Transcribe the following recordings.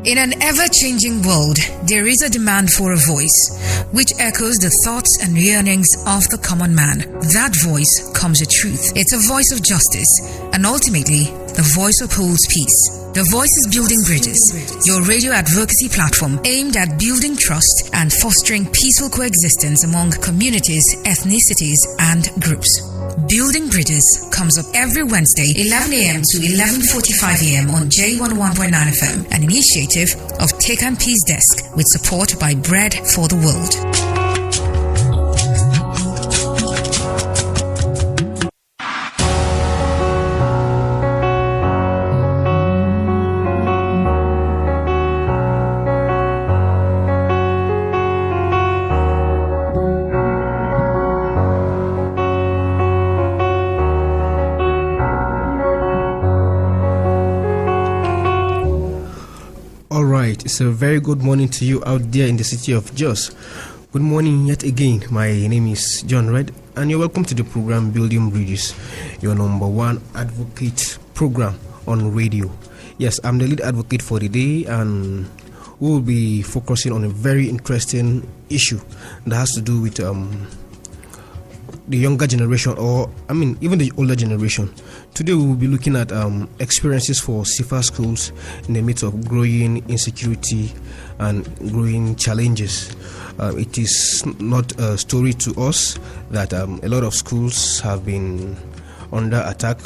In an ever-changing world, there is a demand for a voice, which echoes the thoughts and yearnings of the common man. That voice comes with truth. It's a voice of justice, and ultimately, the voice upholds peace. The Voice is Building Bridges, your radio advocacy platform aimed at building trust and fostering peaceful coexistence among communities, ethnicities, and groups. Building Bridges comes up every Wednesday, 11 a.m. to 11:45 a.m. on J11.9 FM, an initiative of Take and Peace Desk with support by Bread for the World. It's a very good morning to you out there in the city of Jos. Good morning yet again. My name is John Red, and you're welcome to the program Building Bridges, your number one advocate program on radio. Yes, I'm the lead advocate for the day, and we will be focusing on a very interesting issue that has to do with the younger generation, or even the older generation. Today we will be looking at experiences for safer schools in the midst of growing insecurity and growing challenges. It is not a story to us that a lot of schools have been under attack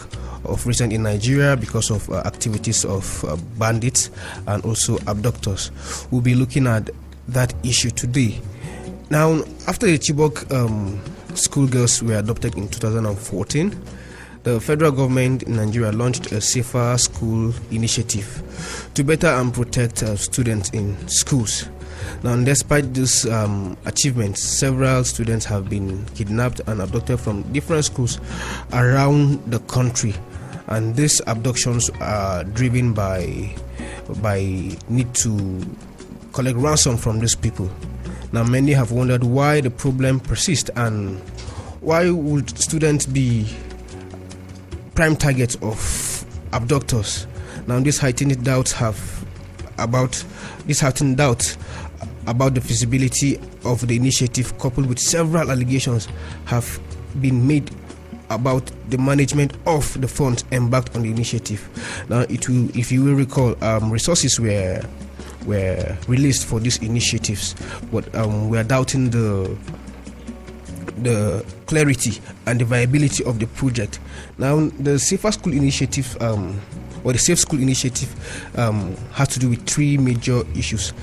of recent in Nigeria because of activities of bandits and also abductors. We'll be looking at that issue today. Now, after the Chibok schoolgirls were adopted in 2014, the federal government in Nigeria launched a safer school initiative to better and protect students in schools. Now, despite this achievement, several students have been kidnapped and abducted from different schools around the country, and these abductions are driven by need to collect ransom from these people. Now, many have wondered why the problem persists and why would students be prime targets of abductors. Now, this heightened doubts about the feasibility of the initiative, coupled with several allegations, have been made about the management of the funds embarked on the initiative. Now, if you will recall, resources were released for these initiatives, but we are doubting the clarity and the viability of the project. Now, the Safer School Initiative, or the Safe School Initiative, has to do with three major issues.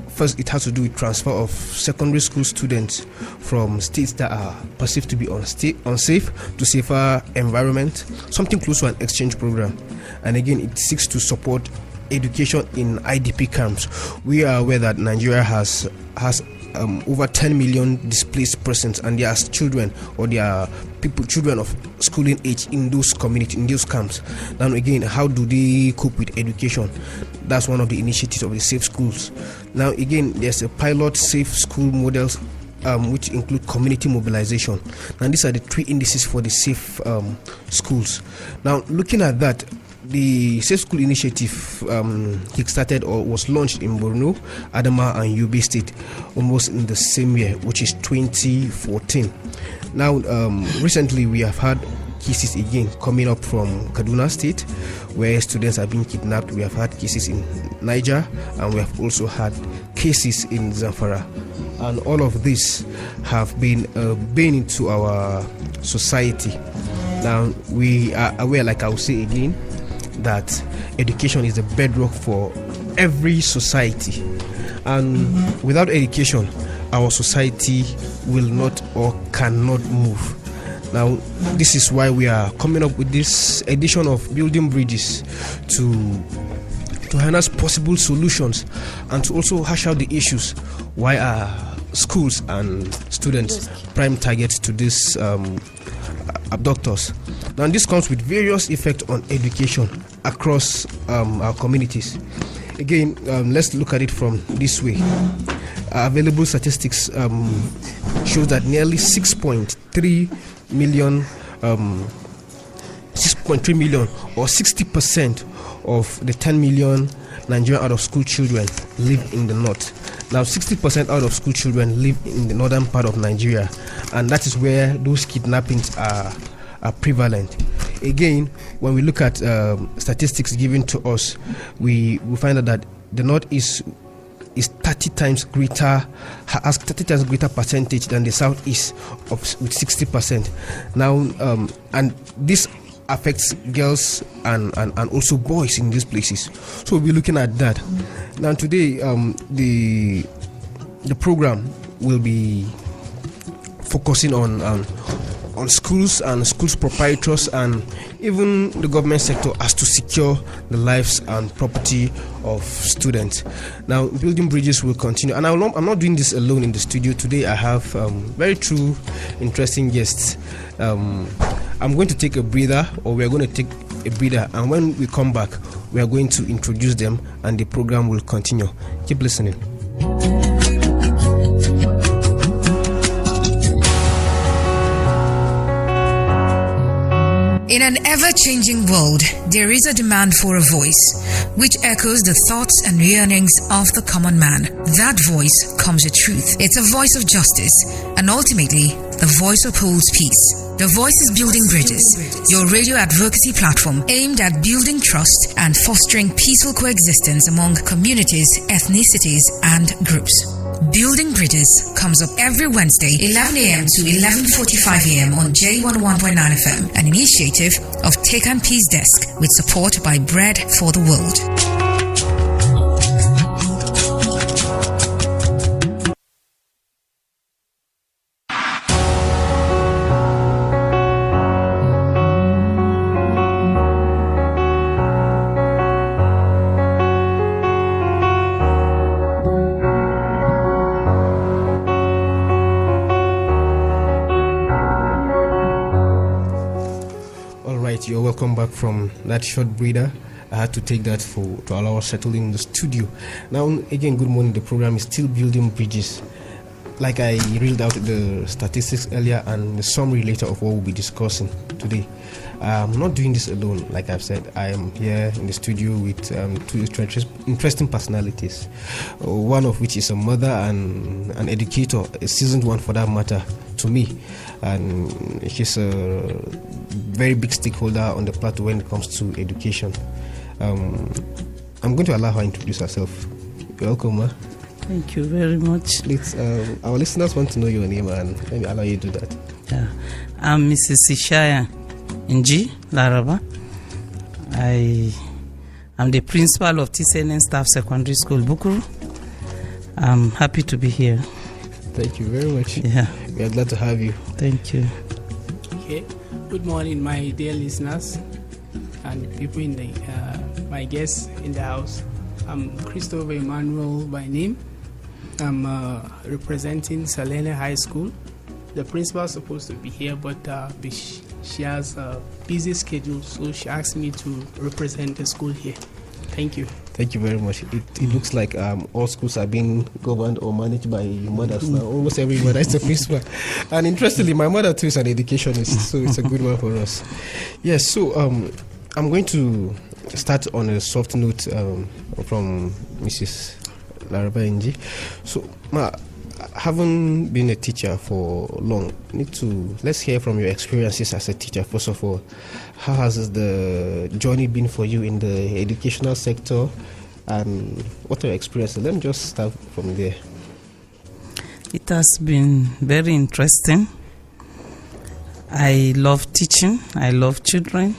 First, it has to do with transfer of secondary school students from states that are perceived to be unsafe to safer environment, something close to an exchange program. And again, it seeks to support education in IDP camps. We are aware that Nigeria has over 10 million displaced persons, and there are children, or there are children of schooling age in those communities, in those camps. Now, again, how do they cope with education? That's one of the initiatives of the safe schools. Now, again, there's a pilot safe school models, which include community mobilization. And these are the three indices for the safe schools. Now, looking at that, the Safe School Initiative kickstarted or was launched in Borno, Adamawa and Yobe State almost in the same year, which is 2014. Now, recently we have had cases again coming up from Kaduna State, where students are being kidnapped. We have had cases in Niger, and we have also had cases in Zamfara. And all of this have been a bane to our society. Now, we are aware, like I will say again, that education is the bedrock for every society, and without education, our society will not or cannot move. Now, this is why we are coming up with this edition of Building Bridges to harness possible solutions and to also hash out the issues. Why are schools and students prime targets to these abductors? Now, this comes with various effects on education across our communities. Again, let's look at it from this way. Available statistics shows that nearly 6.3 million, or 60% of the 10 million Nigerian out-of-school children live in the north. Now, 60% out of school children live in the northern part of Nigeria, and that is where those kidnappings are prevalent. Again, when we look at statistics given to us, we find out that the north is 30 times greater, has 30 times greater percentage than the southeast with 60%. Now, and this affects girls and also boys in these places. So we'll be looking at that. Now today, the program will be focusing on schools and schools proprietors and even the government sector as to secure the lives and property of students. Now, building bridges will continue, and I'm not doing this alone in the studio today. I have very true, interesting guests. I'm going to take a breather, or we're going to take a breather, and when we come back, we are going to introduce them, and the program will continue. Keep listening. In an ever-changing world, there is a demand for a voice, which echoes the thoughts and yearnings of the common man. That voice comes with truth. It's a voice of justice, and ultimately, the voice upholds peace. The Voice is Building Bridges, your radio advocacy platform aimed at building trust and fostering peaceful coexistence among communities, ethnicities, and groups. Building Bridges comes up every Wednesday, 11 a.m. to 11:45 a.m. on J11.9 FM, an initiative of Take and Peace Desk with support by Bread for the World. You're welcome back from that short breather. I had to take that to allow us settle in the studio. Now, again, good morning. The program is still Building Bridges. Like I read out the statistics earlier and the summary later of what we'll be discussing today. I'm not doing this alone. Like I've said, I am here in the studio with two interesting personalities. One of which is a mother and an educator, a seasoned one for that matter, to me. And she's a very big stakeholder on the plateau when it comes to education. I'm going to allow her to introduce herself. Welcome, ma. Thank you very much. Let's, our listeners want to know your name, and let me allow you to do that. Yeah. I'm Mrs. Ishaya Nji Laraba. I'm the principal of TCNN Staff Secondary School, Bukuru. I'm happy to be here. Thank you very much. Yeah. We are glad to have you. Thank you. Okay. Good morning, my dear listeners and people in the my guests in the house. I'm Christopher Emmanuel by name. I'm representing Salene High School. The principal is supposed to be here, but she has a busy schedule, so she asked me to represent the school here. Thank you. Thank you very much. It looks like all schools are being governed or managed by mothers now. Almost every mother is a principal. And interestingly, my mother too is an educationist, so it's a good one for us. Yes, so I'm going to start on a soft note from Mrs. Laraba Nji. So, ma, having been a teacher for long, let's hear from your experiences as a teacher. First of all, how has the journey been for you in the educational sector, and what are your experiences? Let me just start from there. It has been very interesting. I love teaching. I love children,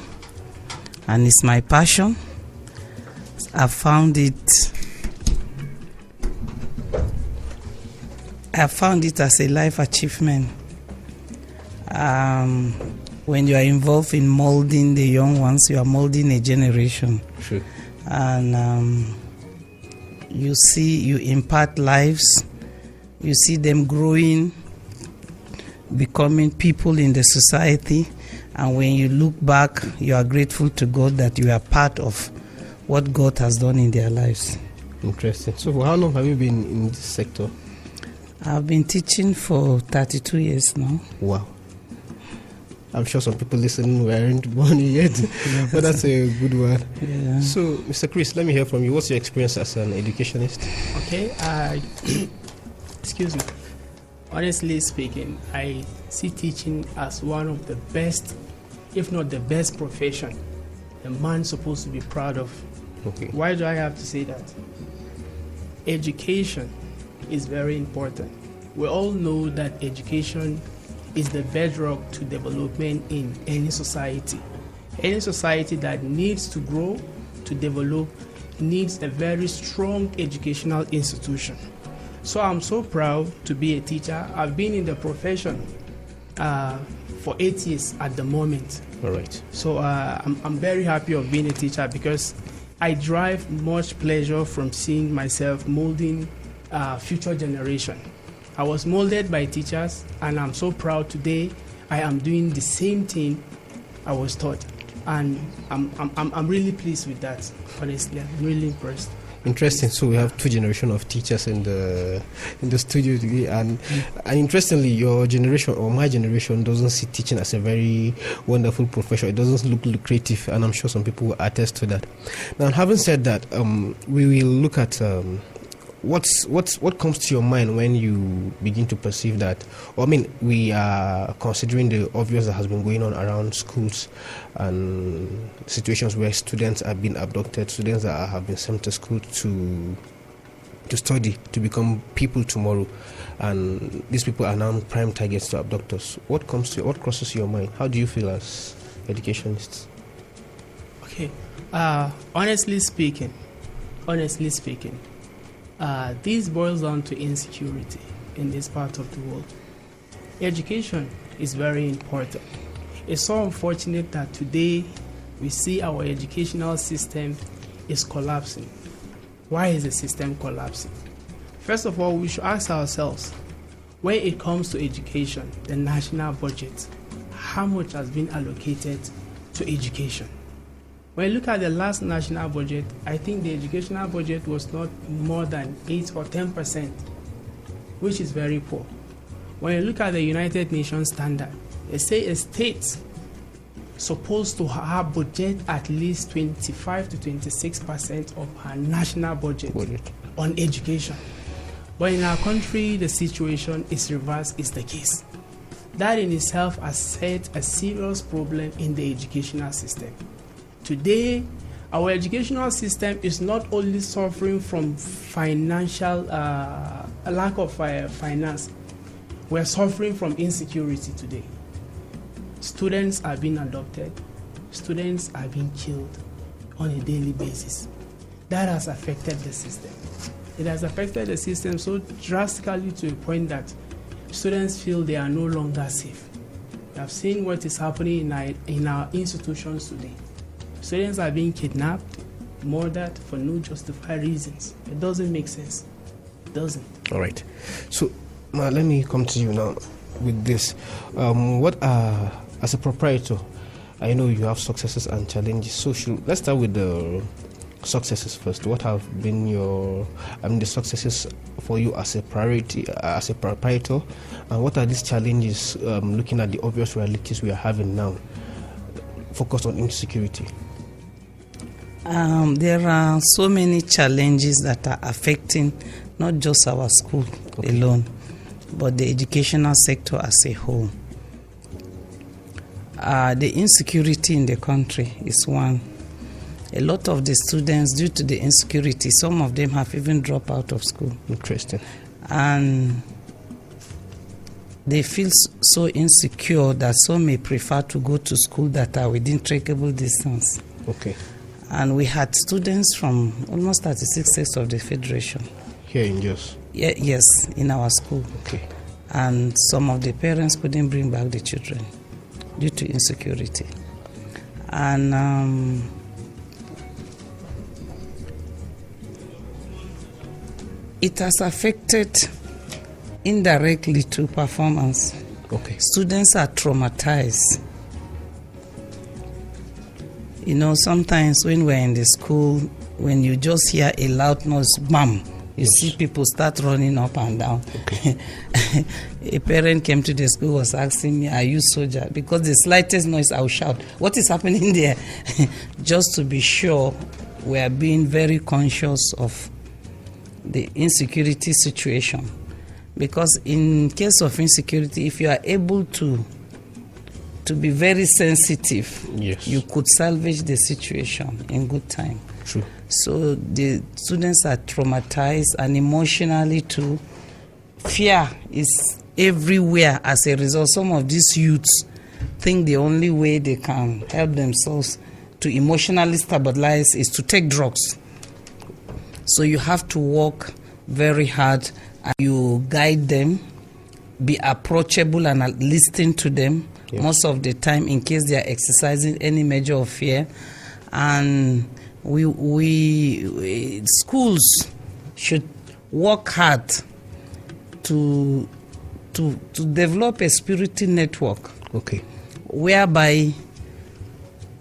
and it's my passion. I found it as a life achievement. When you are involved in molding the young ones, you are molding a generation. Sure. And you impart lives, you see them growing, becoming people in the society, and when you look back, you are grateful to God that you are part of what God has done in their lives. Interesting. So for how long have you been in this sector? I've been teaching for 32 years now. Wow. I'm sure some people listening weren't born yet, but that's a good one. Yeah. So, Mr. Chris, let me hear from you. What's your experience as an educationist? Okay, excuse me. Honestly speaking, I see teaching as one of the best, if not the best profession a man's supposed to be proud of. Okay. Why do I have to say that? Education is very important. We all know that education is the bedrock to development in any society. Any society that needs to grow, to develop, needs a very strong educational institution. So I'm so proud to be a teacher. I've been in the profession for 8 years at the moment. All right. So I'm very happy of being a teacher because I derive much pleasure from seeing myself molding future generation. I was molded by teachers, and I'm so proud today I am doing the same thing I was taught, and I'm really pleased with that. Honestly, I'm really impressed. Interesting. So we have two generations of teachers in the studio today, and interestingly, your generation or my generation doesn't see teaching as a very wonderful profession. It doesn't look lucrative, and I'm sure some people will attest to that. Now, having said that, we will look at what comes to your mind when you begin to perceive that. Or, I mean, we are considering the obvious that has been going on around schools and situations where students are being abducted, students that have been sent to school to study, to become people tomorrow, and these people are now prime targets to abductors. What crosses your mind? How do you feel as educationists? Okay, honestly speaking, this boils down to insecurity in this part of the world. Education is very important. It's so unfortunate that today we see our educational system is collapsing. Why is the system collapsing? First of all, we should ask ourselves, when it comes to education, the national budget, how much has been allocated to education? When you look at the last national budget, I think the educational budget was not more than 8 or 10%, which is very poor. When you look at the United Nations standard, they say a state supposed to have budget at least 25 to 26% of her national budget on education. But in our country, the situation is reversed, is the case. That in itself has set a serious problem in the educational system. Today, our educational system is not only suffering from financial lack of finance, we are suffering from insecurity today. Students are being adopted, students are being killed on a daily basis. That has affected the system. It has affected the system so drastically to a point that students feel they are no longer safe. We have seen what is happening in our institutions today. Students are being kidnapped, murdered for no justified reasons. It doesn't make sense. It doesn't. All right. So, let me come to you now with this. As a proprietor, I know you have successes and challenges. So, let's start with the successes first. What have been the successes for you as a priority, as a proprietor, and what are these challenges? Looking at the obvious realities we are having now, focused on insecurity. There are so many challenges that are affecting not just our school alone, but the educational sector as a whole. The insecurity in the country is one. A lot of the students, due to the insecurity, some of them have even dropped out of school. Interesting. And they feel so insecure that some may prefer to go to school that are within trackable distance. Okay. And we had students from almost 36 states of the Federation. Here in Jos? Yes, in our school. Okay. And some of the parents couldn't bring back the children due to insecurity. And it has affected indirectly to performance. Okay. Students are traumatized. You know, sometimes when we're in the school, when you just hear a loud noise, bam, You see people start running up and down. Okay. A parent came to the school, was asking me, are you soldier? Because the slightest noise, I will shout, what is happening there? Just to be sure we are being very conscious of the insecurity situation. Because in case of insecurity, if you are able to be very sensitive, yes, you could salvage the situation in good time. True. So the students are traumatized, and emotionally too. Fear is everywhere as a result. Some of these youths think the only way they can help themselves to emotionally stabilize is to take drugs. So you have to work very hard, and you guide them, be approachable and listen to them, yes, most of the time in case they are exercising any measure of fear. And we schools should work hard to develop a security network, okay, whereby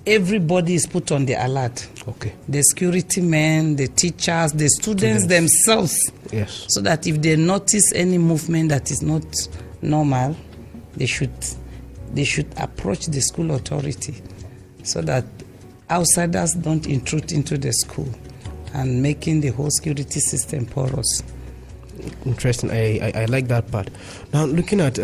everybody is put on the alert. Okay. The security men, the teachers, the students themselves. Yes. So that if they notice any movement that is not normal, they should approach the school authority, so that outsiders don't intrude into the school and making the whole security system porous. Interesting. I like that part. Now, looking at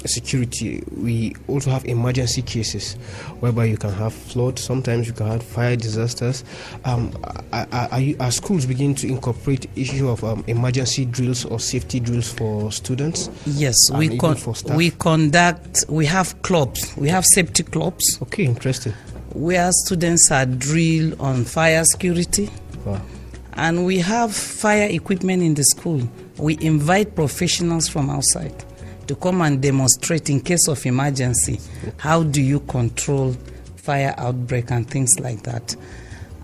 security, we also have emergency cases whereby you can have flood, sometimes you can have fire disasters. Are schools beginning to incorporate issue of emergency drills or safety drills for students? Yes, we have clubs, we have safety clubs. Okay, interesting. Where students are drilled on fire security. Wow. And we have fire equipment in the school. We invite professionals from outside to come and demonstrate in case of emergency. How do you control fire outbreak and things like that?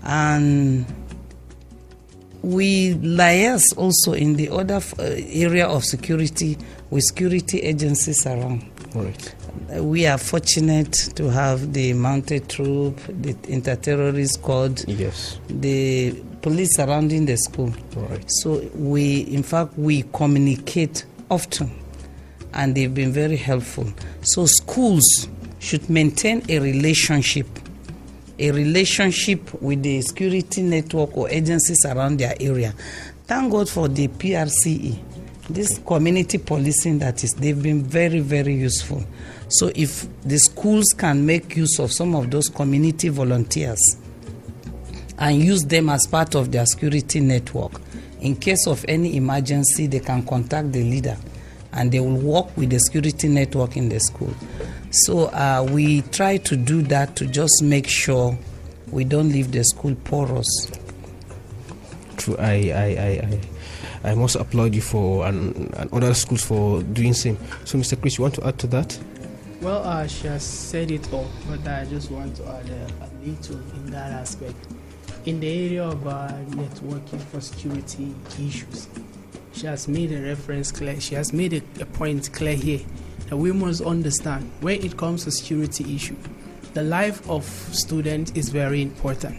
And we liaise also in the other area of security with security agencies around. All right. We are fortunate to have the mounted troop, the inter-terrorist squad, yes, the police surrounding the school. All right. So we communicate often, and they've been very helpful. So schools should maintain a relationship with the security network or agencies around their area. Thank God for the PRCE. This community policing they've been very, very useful. So if the schools can make use of some of those community volunteers and use them as part of their security network, in case of any emergency, they can contact the leader and they will work with the security network in the school. So we try to do that to just make sure we don't leave the school porous. True. I must applaud you for and other schools for doing same. So, Mr. Chris, you want to add to that? Well, she has said it all, but I just want to add a little in that aspect. In the area of networking for security issues, she has made a reference clear. She has made a point clear here that we must understand when it comes to security issue, the life of students is very important.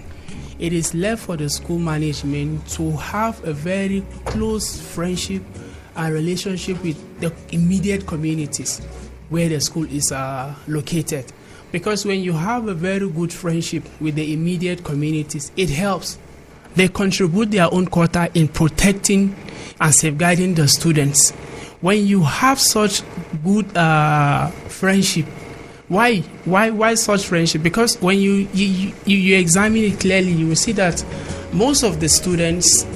It is left for the school management to have a very close friendship and relationship with the immediate communities where the school is located. Because when you have a very good friendship with the immediate communities, it helps. They contribute their own quota in protecting and safeguarding the students. When you have such good friendship, why such friendship? Because when you examine it clearly, you will see that most of the students,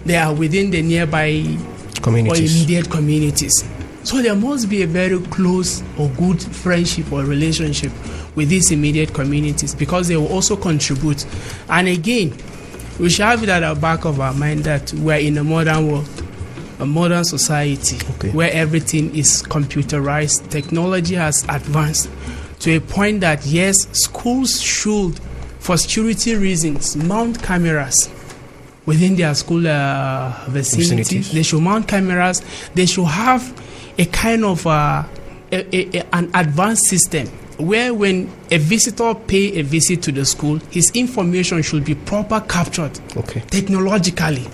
they are within the nearby communities or immediate communities. So there must be a very close or good friendship or relationship with these immediate communities, because they will also contribute. And again, we should have it at the back of our mind that we're in a modern world, a modern society, where everything is computerized. Technology has advanced to a point that, yes, schools should, for security reasons, mount cameras within their school vicinities. They should mount cameras. They should have a kind of an advanced system where when a visitor pay a visit to the school, his information should be proper captured technologically.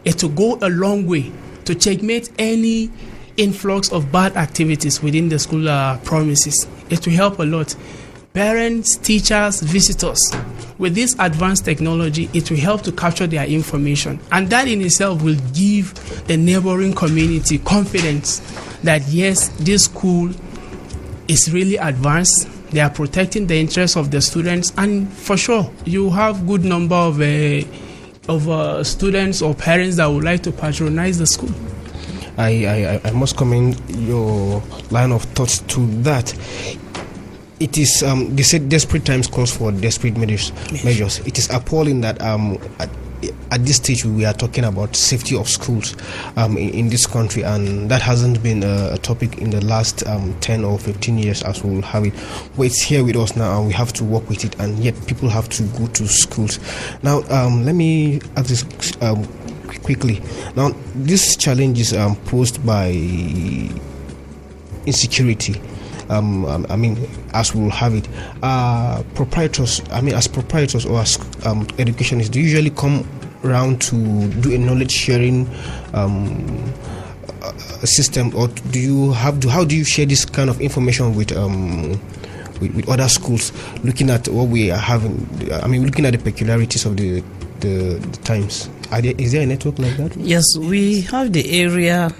it will go a long way to checkmate any influx of bad activities within the school premises. It will help a lot. Parents, teachers, visitors, with this advanced technology, it will help to capture their information. And that in itself will give the neighboring community confidence that yes, this school is really advanced. They are protecting the interests of the students. And for sure, you have good number of students or parents that would like to patronize the school. I must commend your line of thoughts to that. It is, they said desperate times calls for desperate measures. It is appalling that at this stage we are talking about safety of schools in this country, and that hasn't been a topic in the last 10 or 15 years as we will have it. But it's here with us now and we have to work with it, and yet people have to go to schools. Now, let me ask this quickly. Now, this challenge is posed by insecurity. I mean, as we will have it, proprietors or as educationists, do usually come around to do a knowledge sharing system, or how do you share this kind of information with other schools, looking at what we are having? I mean, looking at the peculiarities of the times. Is there a network like that? Yes, we have the area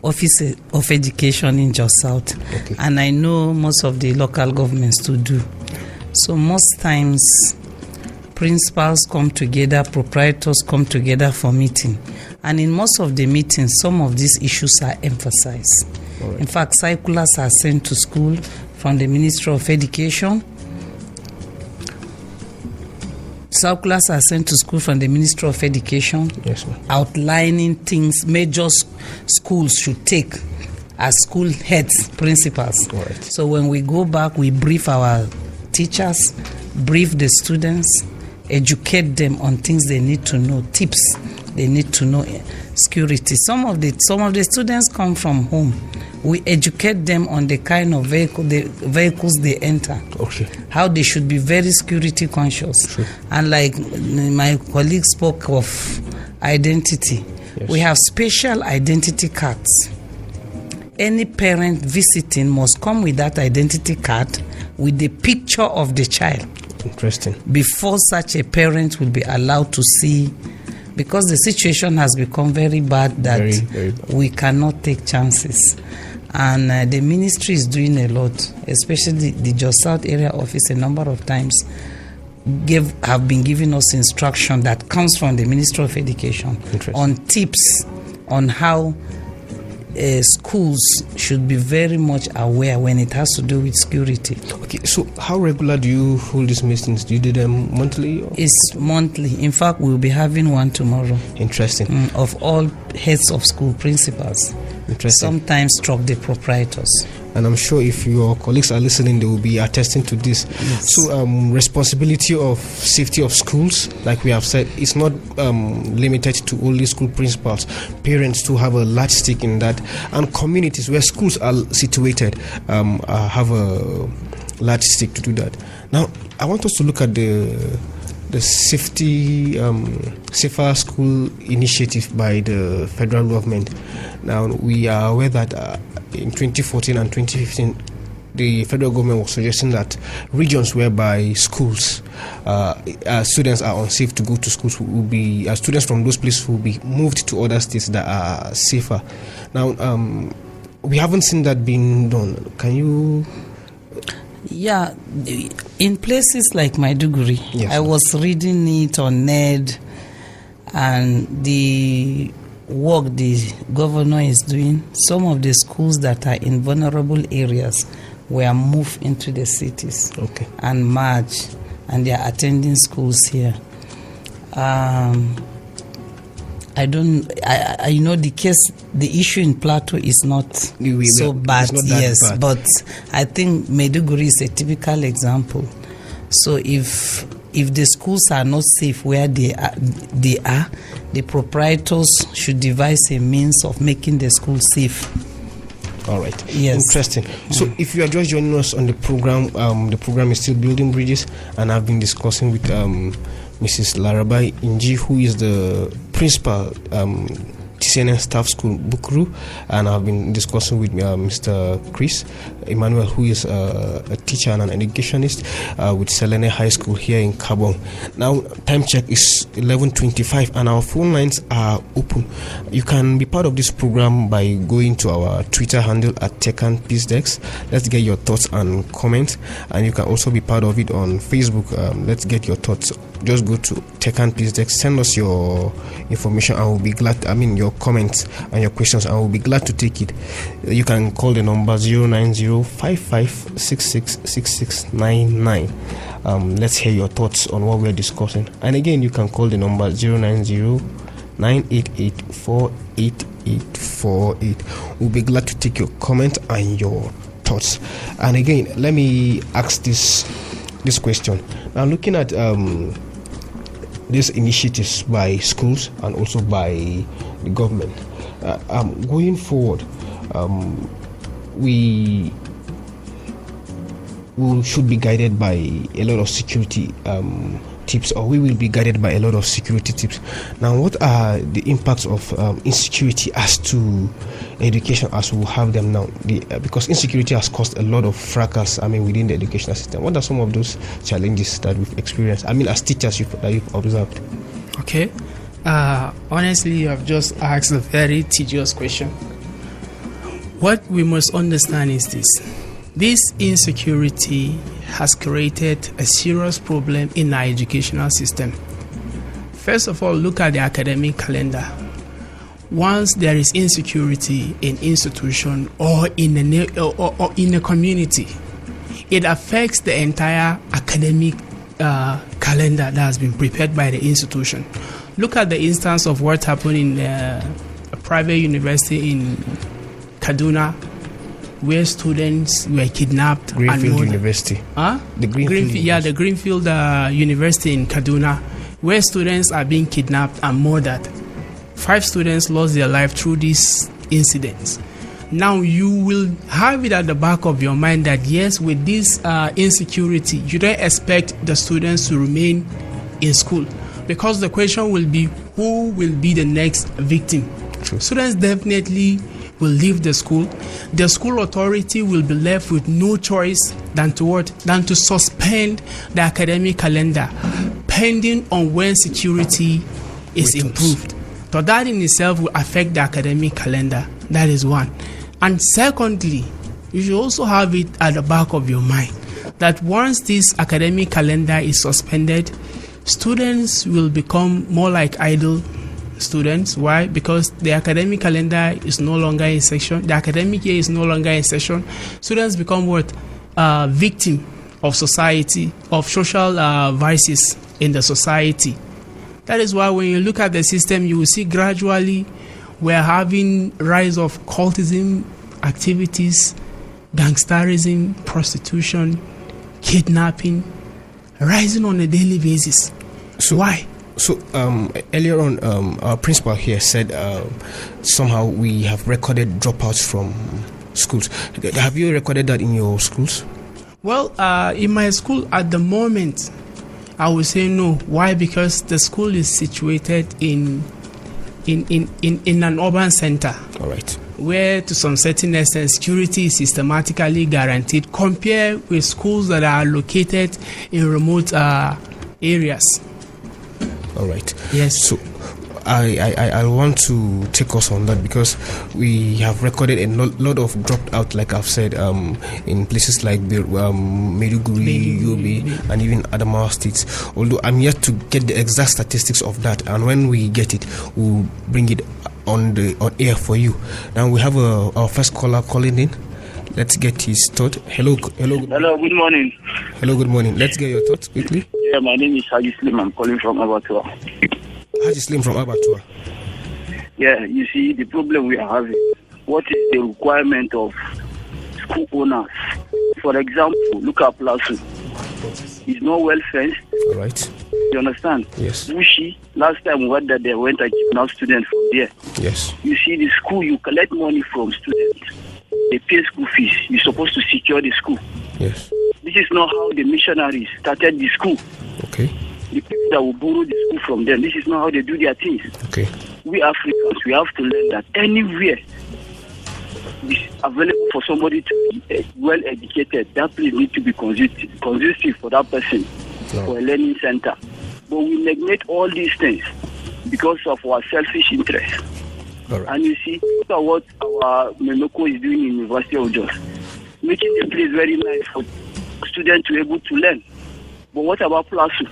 Office of Education in Jos South, okay. And I know most of the local governments to do. So most times principals come together, proprietors come together for meeting, and in most of the meetings some of these issues are emphasized. Right. In fact, circulars are sent to school from the Ministry of Education. Circulars are sent to school from the Ministry of Education, yes, outlining things major schools should take as school heads, principals. Right. So when we go back, we brief our teachers, brief the students, educate them on things they need to know, tips they need to know, security. Some of the students come from home. We educate them on the kind of vehicles they enter, okay, how they should be very security conscious. Sure. And like my colleague spoke of identity, yes, we have special identity cards. Any parent visiting must come with that identity card with the picture of the child. Interesting. Before such a parent will be allowed to see, because the situation has become very bad that very bad. We cannot take chances. And the ministry is doing a lot, especially the Jos South area office a number of times have been giving us instruction that comes from the Ministry of Education on tips on how schools should be very much aware when it has to do with security. Okay, so how regular do you hold these meetings? Do you do them monthly? Or? It's monthly. In fact, we'll be having one tomorrow. Interesting. Of all heads of school, principals. Interesting. Sometimes struck the proprietors. And I'm sure if your colleagues are listening, they will be attesting to this. Yes. So responsibility of safety of schools, like we have said, is not limited to only school principals. Parents too have a large stake in that, and communities where schools are situated have a large stake to do that. Now, I want us to look at the safer school initiative by the federal government. Now, we are aware that in 2014 and 2015, the federal government was suggesting that regions whereby schools, students are unsafe to go to schools will be, students from those places will be moved to other states that are safer. Now, we haven't seen that being done. Can you... Yeah, in places like Maiduguri, yes, I was reading it on NED, and the work the governor is doing. Some of the schools that are in vulnerable areas were moved into the cities, okay, and merged, and they are attending schools here. I know the issue in Plateau is not so bad, yes, bad. But I think Maiduguri is a typical example. So if the schools are not safe where they are, the proprietors should devise a means of making the school safe. All right. Yes. Interesting. So if you are just joining us on the program is still Building Bridges, and I've been discussing with Mrs. Larabai Inji, who is the principal TCNN Staff School Bukuru, and I've been discussing with Mr. Chris Emmanuel, who is a teacher and an educationist with Selene High School here in Kabong. Now, time check is 11:25, and our phone lines are open. You can be part of this program by going to our Twitter handle at @TechandPeaceDex. Let's get your thoughts and comments, and you can also be part of it on Facebook. Let's get your thoughts. Just go to @TechandPeaceDex, send us your information, and we'll be glad. Your comments and your questions, and we'll be glad to take it. You can call the number 09055666699. Let's hear your thoughts on what we're discussing. And again, you can call the number 09098848848. We'll be glad to take your comment and your thoughts. And again, let me ask this question. Now, looking at these initiatives by schools and also by the government, going forward, we should be guided by a lot of security tips, or we will be guided by a lot of security tips. Now, what are the impacts of insecurity as to education as we have them now? Because insecurity has caused a lot of fracas, within the educational system. What are some of those challenges that we've experienced? As teachers that you've observed. Okay. Honestly, you have just asked a very tedious question. What we must understand is this insecurity has created a serious problem in our educational system. First of all, look at the academic calendar. Once there is insecurity in institution or in a community, it affects the entire academic calendar that has been prepared by the institution. Look at the instance of what happened in a private university in Kaduna, where students were kidnapped. Greenfield University. The Greenfield University in Kaduna, where students are being kidnapped and murdered. 5 students lost their life through these incidents. Now, you will have it at the back of your mind that yes, with this insecurity, you don't expect the students to remain in school, because the question will be, who will be the next victim? True. Students definitely will leave the school. The school authority will be left with no choice than to suspend the academic calendar, pending on when security is improved. So that in itself will affect the academic calendar. That is one. And secondly, you should also have it at the back of your mind that once this academic calendar is suspended, students will become more like idle students. Why? Because the academic calendar is no longer in session. The academic year is no longer in session. Students become victim of society, of social vices in the society. That is why when you look at the system, you will see gradually we're having rise of cultism activities, gangsterism, prostitution, kidnapping, rising on a daily basis. So why? So earlier on, our principal here said somehow we have recorded dropouts from schools. Have you recorded that in your schools? Well, in my school at the moment, I would say no. Why? Because the school is situated in an urban center. All right. Where to some certain extent security is systematically guaranteed, compared with schools that are located in remote areas. All right. Yes. So I want to take us on that, because we have recorded a lot of dropped out, like I've said, in places like Maiduguri, Yobe, and even Adamawa State. Although I'm yet to get the exact statistics of that, and when we get it, we'll bring it on air for you. Now we have our first caller calling in. Let's get his thought. Hello. Hello, good morning. Hello, good morning. Let's get your thoughts quickly. Yeah, my name is Haji Slim. I'm calling from Abatua. Haji Slim from Abatua. Yeah, you see, the problem we are having, what is the requirement of school owners? For example, look at Plateau. It's not well fenced. All right. You understand? Yes. Bushi, last time we heard that they went and kidnapped students from there. Yes. You see, the school, you collect money from students. They pay school fees. You're supposed to secure the school. Yes. This is not how the missionaries started the school. Okay. the people that will borrow the school from them. This is not how they do their things. Okay. We Africans, we have to learn that anywhere is available for somebody to be well educated, that place needs to be conducive for that person, for a learning center. But we neglect all these things because of our selfish interests. Right. And you see, look at what our Memoko is doing in University of Jos, making the place very nice for students to be able to learn. But what about Plateau?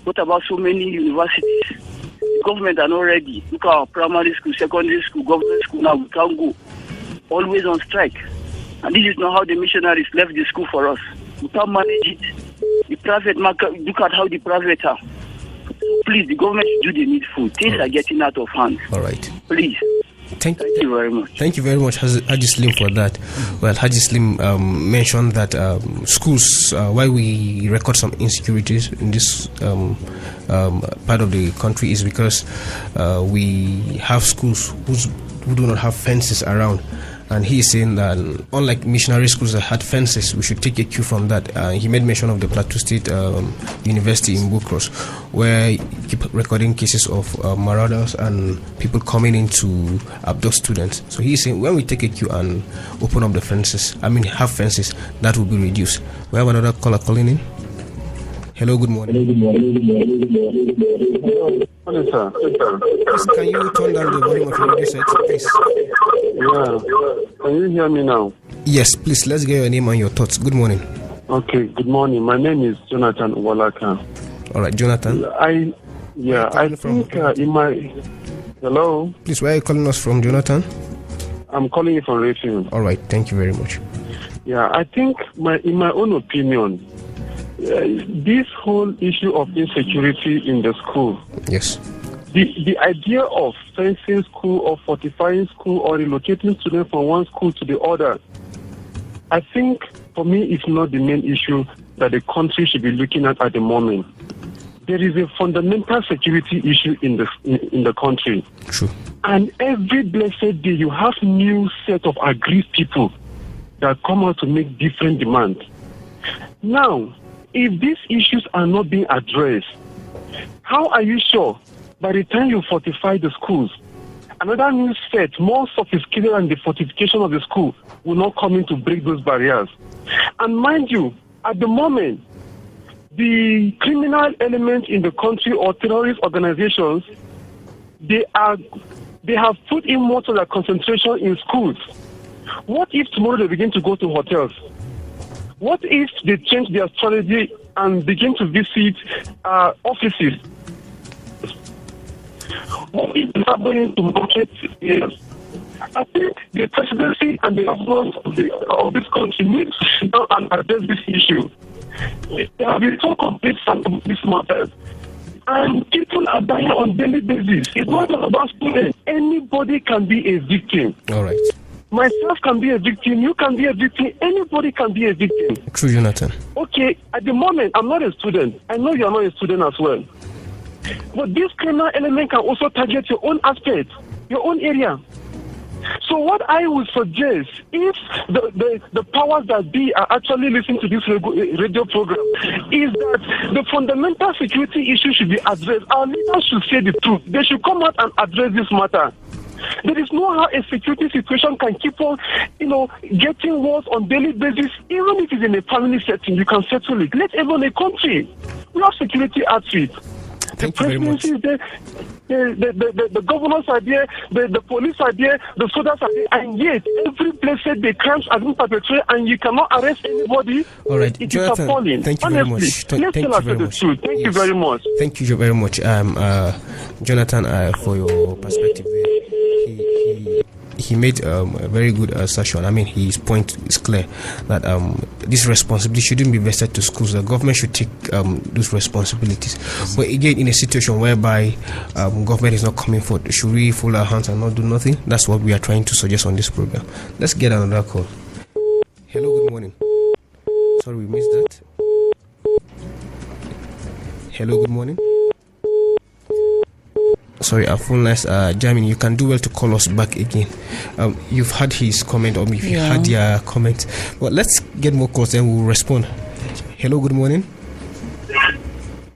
What about so many universities? The government are not ready. Look at our primary school, secondary school, government school now, we can't go. Always on strike. And this is not how the missionaries left the school for us. We can't manage it. The private market, look at how the private are. Please, the government should do the needful. Things are getting out of hand. All right. Please. Thank you very much. Thank you very much, Haji Slim, for that. Well, Haji Slim mentioned that schools, why we record some insecurities in this part of the country is because we have schools who do not have fences around. And he is saying that unlike missionary schools that had fences, we should take a cue from that. He made mention of the Plateau State University in Bukros, where he keep recording cases of marauders and people coming in to abduct students. So he is saying when we take a cue and open up the fences, have fences, that will be reduced. We have another caller calling in. Hello, good morning. Morning, sir. Please, can you turn down the volume of your radio set, please? Yeah. Can you hear me now? Yes, please. Let's get your name and your thoughts. Good morning. Okay. Good morning. My name is Jonathan Walaka. All right, Jonathan. I think in my... Hello? Please, where are you calling us from, Jonathan? I'm calling you from Rayfield. All right. Thank you very much. Yeah, I think in my own opinion, this whole issue of insecurity in the school. Yes. The idea of fencing school or fortifying school or relocating students from one school to the other, I think for me it's not the main issue that the country should be looking at the moment. There is a fundamental security issue in the country. True. And every blessed day you have new set of aggrieved people that come out to make different demands. Now, if these issues are not being addressed, how are you sure by the time you fortify the schools, another new set, more sophisticated than the fortification of the school, will not come in to break those barriers? And mind you, at the moment, the criminal element in the country or terrorist organizations, they have put in most of their concentration in schools. What if tomorrow they begin to go to hotels? What if they change their strategy and begin to visit offices? What if they are going to market areas? I think the presidency and the government of this country need to sit down and address this issue. They have been so complete about this matter. And people are dying on a daily basis. It's not about students. Anybody can be a victim. All right. Myself can be a victim, you can be a victim, anybody can be a victim. True, Jonathan. Okay, at the moment, I'm not a student. I know you are not a student as well. But this criminal element can also target your own aspect, your own area. So what I would suggest, if the powers that be are actually listening to this radio program, is that the fundamental security issue should be addressed. Our leaders should say the truth. They should come out and address this matter. There is no how a security situation can keep on, getting worse on daily basis. Even if it's in a family setting, you can settle it. Let alone a country. We have security outfits. The presidency is there, the governors are there, the police are there, the soldiers are there, and yet every blessed day crimes are being perpetrated, and you cannot arrest anybody. All right, it Jonathan, is appalling. thank you very much. Let's tell us the truth. Thank you very much. Thank you very much, Jonathan, for your perspective there. He made a very good assertion. His point is clear that this responsibility shouldn't be vested to schools. The government should take those responsibilities. But again, in a situation whereby government is not coming forward, should we fold our hands and not do nothing? That's what we are trying to suggest on this program. Let's get another call. Hello, good morning. Sorry, we missed that. Hello, good morning. Sorry, our phone lines are jamming. You can do well to call us back again. You've had his comment, or if you had your comment. Well, let's get more calls and we'll respond. Hello, good morning.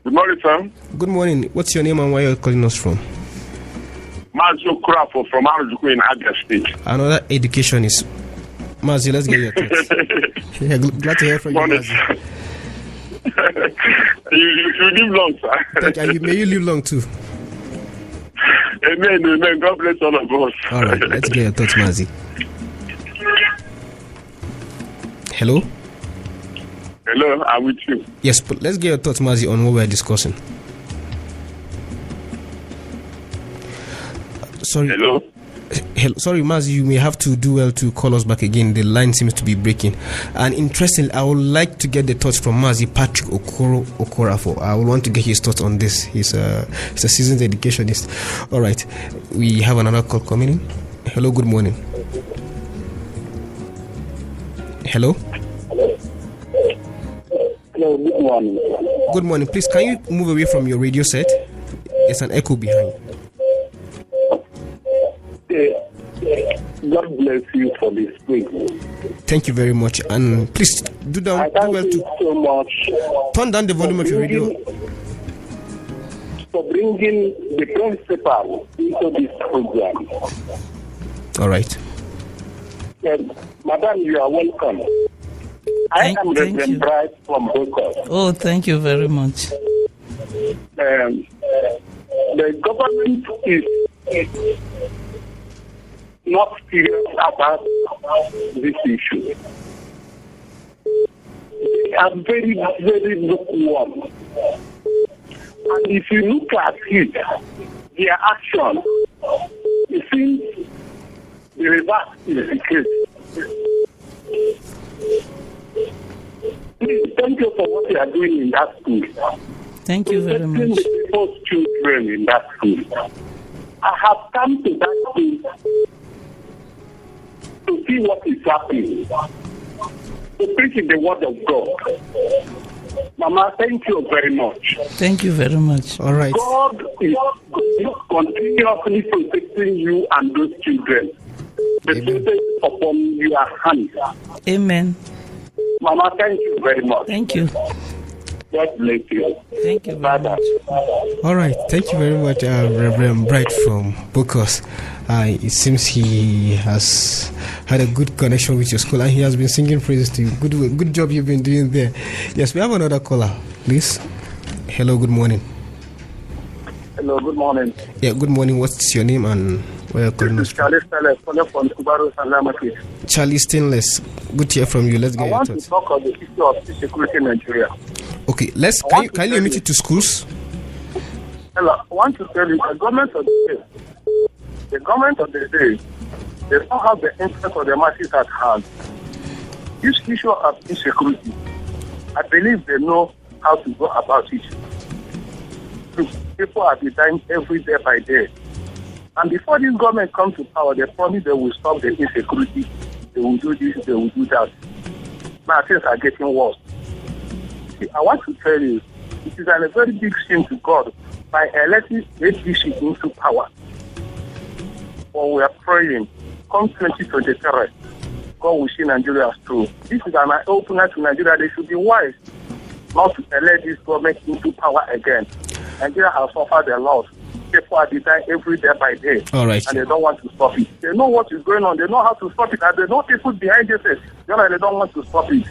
Good morning, sir. Good morning. What's your name and where you're calling us from? Mazu Krafo from Arujuku in Abia State. Another educationist. Mazi, let's get your thoughts. Yeah, glad to hear from you, Mazi. you live long, sir. Thank you. May you live long too. Amen. God bless all of us. All right, let's get your thoughts, Mazi. Hello? Hello, I'm with you. Yes, but let's get your thoughts, Mazi, on what we're discussing. Sorry. Hello? Sorry, Mazi, you may have to do well to call us back again. The line seems to be breaking. And interestingly, I would like to get the thoughts from Mazi Patrick Okorafo. I would want to get his thoughts on this. He's a seasoned educationist. All right, we have another call coming in. Hello, good morning. Hello? Hello, good morning. Good morning. Please, can you move away from your radio set? There's an echo behind. God bless you for this week. Thank you very much. And please do well to so much. Turn down the volume of your radio. For bringing the principal into this program. All right. Madam, you are welcome. I am Reverend Bright from Bocos. Oh, thank you very much. The government is not serious about this issue. They are very, very lukewarm. And if you look at it, their action, it seems the reverse is the case. Please, thank you for what you are doing in that school. Thank you very much. The people's children in that school. I have come to that school to see what is happening, to preach the word of God. Mama, thank you very much. Thank you very much. All right. God is continuously protecting you and those children. The children upon your hands. Amen. Mama, thank you very much. Thank you. God bless you. Thank you very much. All right. Thank you very much, Reverend Bright from Bocos. It seems he has had a good connection with your school and he has been singing praises to you. Good job you've been doing there. Yes, we have another caller, please. Hello, good morning. Hello, good morning. Yeah, good morning. What's your name and where are you calling us from? Charlie Stainless, calling from Kubaru Salamaki. Charlie Stainless. Good to hear from you. Let's get your thoughts. I want to talk on the issue of insecurity in Nigeria. Okay, can you limit it to schools? Hello, I want to tell you, the government of the day, they don't have the interest of the masses at hand. This issue of insecurity, I believe they know how to go about it. People are dying every day by day. And before this government comes to power, they promise they will stop the insecurity. They will do this, they will do that. Now things are getting worse. See, I want to tell you, it is a very big sin to God by electing APC into power. When we are praying, come 2023, God will see Nigeria through. This is an opener to Nigeria. They should be wise not to elect this government into power again. Nigeria has suffered a lot. People are dying every day by day. All right. And they don't want to stop it. They know what is going on. They know how to stop it. And they know people behind this. They don't want to stop it.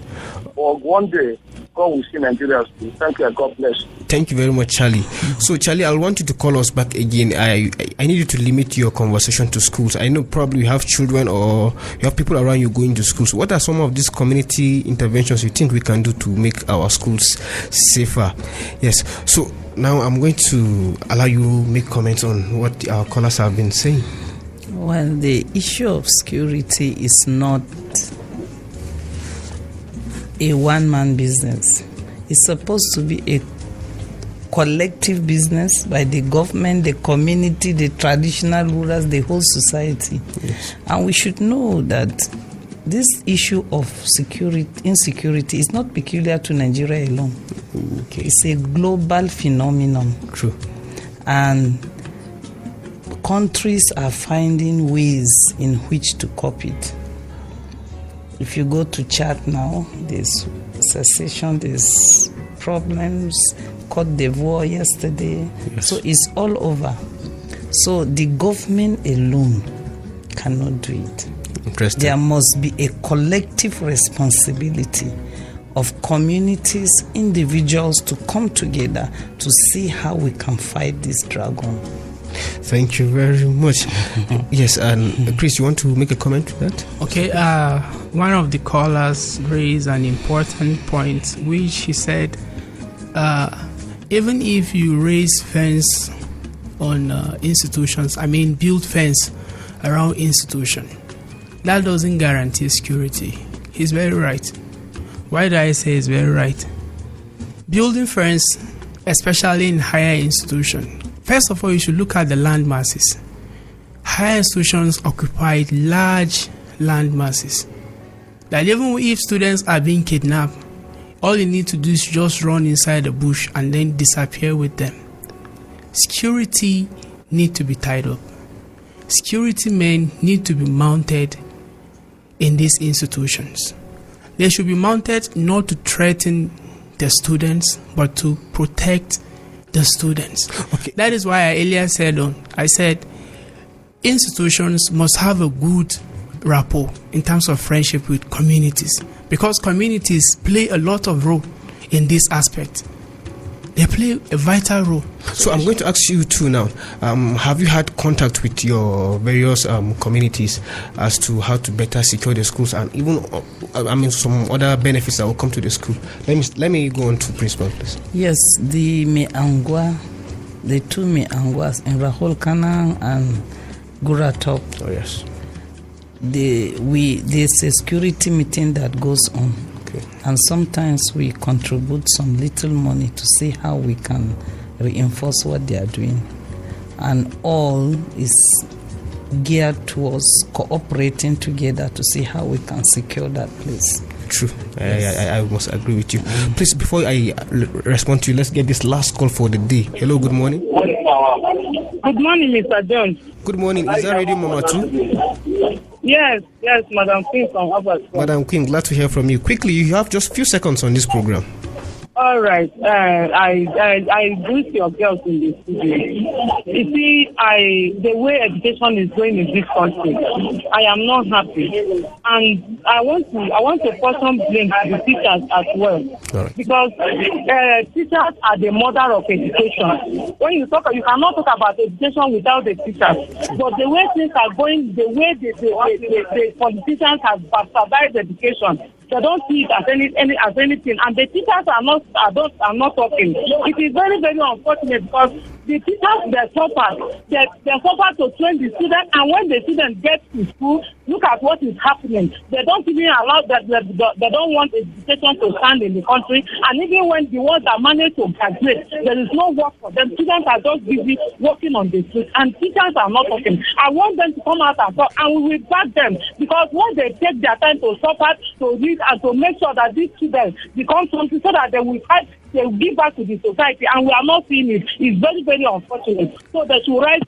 But one day, God will see Nigeria through. Thank you and God bless. Thank you very much, Charlie. So, Charlie, I want you to call us back again. I need you to limit your conversation to schools. I know probably you have children or you have people around you going to schools. What are some of these community interventions you think we can do to make our schools safer? Yes. So, now I'm going to allow you to make comments on what our callers have been saying. Well, the issue of security is not a one-man business. It's supposed to be a collective business by the government, the community, the traditional rulers, the whole society. Yes. And we should know that this issue of insecurity is not peculiar to Nigeria alone. Okay. It's a global phenomenon. True. And countries are finding ways in which to cope it. If you go to Chad now, there's secession, there's problems, Cote d'Ivoire yesterday. Yes. So it's all over. So the government alone cannot do it. Interesting. There must be a collective responsibility of communities, individuals to come together to see how we can fight this dragon. Thank you very much. Yes, and Chris, you want to make a comment to that? Okay, one of the callers raised an important point, which he said, even if you raise fence on institutions, build fence around institution, that doesn't guarantee security. He's very right. Why do I say he's very right? Building fence, especially in higher institutions, first of all, you should look at the land masses. Higher institutions occupy large land masses. That even if students are being kidnapped, all you need to do is just run inside the bush and then disappear with them. Security need to be tied up. Security men need to be mounted in these institutions. They should be mounted not to threaten the students, but to protect the students. Okay. That is why I earlier said institutions must have a good rapport in terms of friendship with communities, because communities play a lot of role in this aspect. They play a vital role. So I'm going to ask you too now. Have you had contact with your various communities as to how to better secure the schools and even some other benefits that will come to the school? Let me go on to principal, please. Yes, the two Meangwas in Rahul Kana and Guratop. Oh yes. There's a security meeting that goes on. Okay. And sometimes we contribute some little money to see how we can reinforce what they are doing. And all is geared towards cooperating together to see how we can secure that place. True. Yes. I must agree with you. Please, before I respond to you, let's get this last call for the day. Hello, good morning. Good morning, Mr. Jones. Good morning. Is that Radio Mama 2? Yes, Madam Queen from Abbas. Madam Queen, glad to hear from you. Quickly, you have just a few seconds on this program. All right. I greet your girls in the studio. You see, the way education is going in this country, I am not happy, and I want to put some blame to the teachers as well, right. Because teachers are the mother of education. When you cannot talk about education without the teachers. But the way things are going, the way the politicians have bastardized education, they don't see it as anything, and the teachers are not talking. It is very, very unfortunate because the teachers they suffer to train the students, and when the students get to school, look at what is happening. They don't even allow that. They don't want education to stand in the country, and even when the ones that manage to graduate, there is no work for them. Students are just busy working on the streets, and teachers are not talking. I want them to come out and talk, and we will back them, because when they take their time to suffer, to read, and to make sure that these students become something so that they will fight, they will give back to the society, and we are not seeing it. It's very, very unfortunate. So they should rise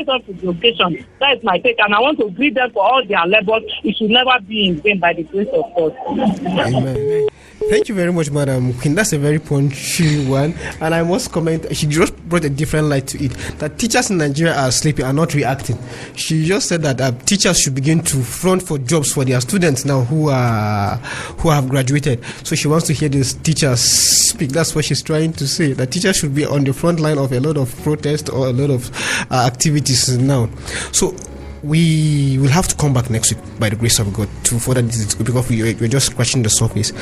up to the occasion. That is my take, and I want to greet them for all their labor. It should never be in vain by the grace of God. Amen. Thank you very much, Madam Queen. That's a very punchy one. And I must comment, she just brought a different light to it. That teachers in Nigeria are sleeping, are not reacting. She just said that teachers should begin to front for jobs for their students now who have graduated. So she wants to hear these teachers speak. That's what she's trying to say. That teachers should be on the front line of a lot of protest or a lot of activities now. So we will have to come back next week by the grace of God to further this, because we're just scratching the surface.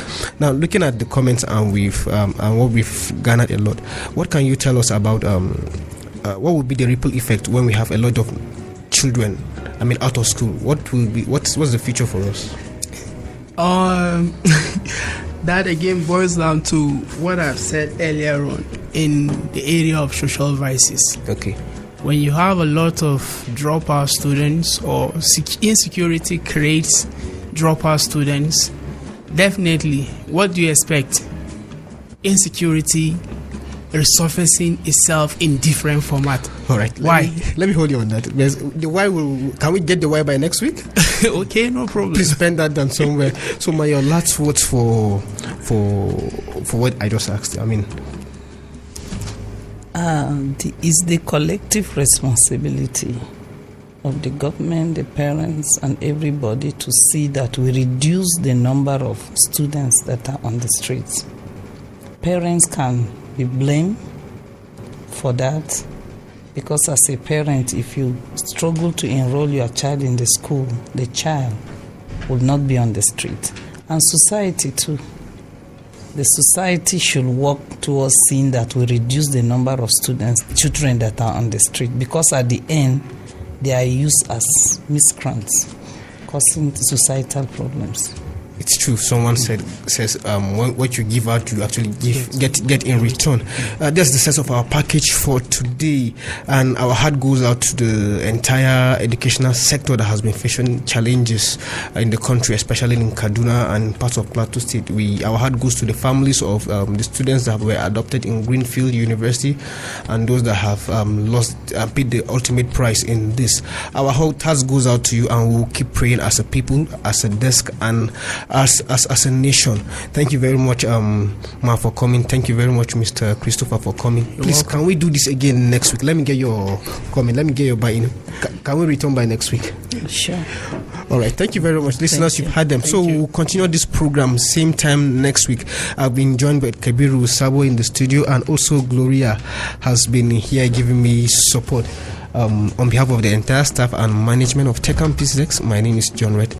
Now, looking at the comments and what we've garnered a lot, what can you tell us about what will be the ripple effect when we have a lot of children out of school? What's the future for us? That again boils down to what I've said earlier on in the area of social vices. Okay. When you have a lot of dropout students, or insecurity creates dropout students, definitely, what do you expect? Insecurity resurfacing itself in different format. All right. Let me hold you on that. The why can we get the why by next week? Okay, no problem. Please spend that down somewhere. So your last words for what I just asked. It's the collective responsibility of the government, the parents, and everybody to see that we reduce the number of students that are on the streets. Parents can be blamed for that, because as a parent, if you struggle to enroll your child in the school, the child will not be on the street. And society too. The society should work towards seeing that we reduce the number of children that are on the street, because at the end, they are used as miscreants, causing societal problems. It's true. Someone says what you give out, you actually get in return. That's the sense of our package for today, and our heart goes out to the entire educational sector that has been facing challenges in the country, especially in Kaduna and parts of Plateau State. Our heart goes to the families of the students that were adopted in Greenfield University and those that have paid the ultimate price in this. Our heart goes out to you, and we'll keep praying as a people, as a desk, and as a nation. Thank you very much, Ma, for coming. Thank you very much, Mr. Christopher, for coming. Please, can we do this again next week? Let me get your comment. Let me get your buy-in. Can we return by next week? Sure. All right. Thank you very much. Listeners, you've had them. We'll continue this program same time next week. I've been joined by Kabiru Sabo in the studio, and also Gloria has been here giving me support. On behalf of the entire staff and management of Tech and PCX, my name is John Red.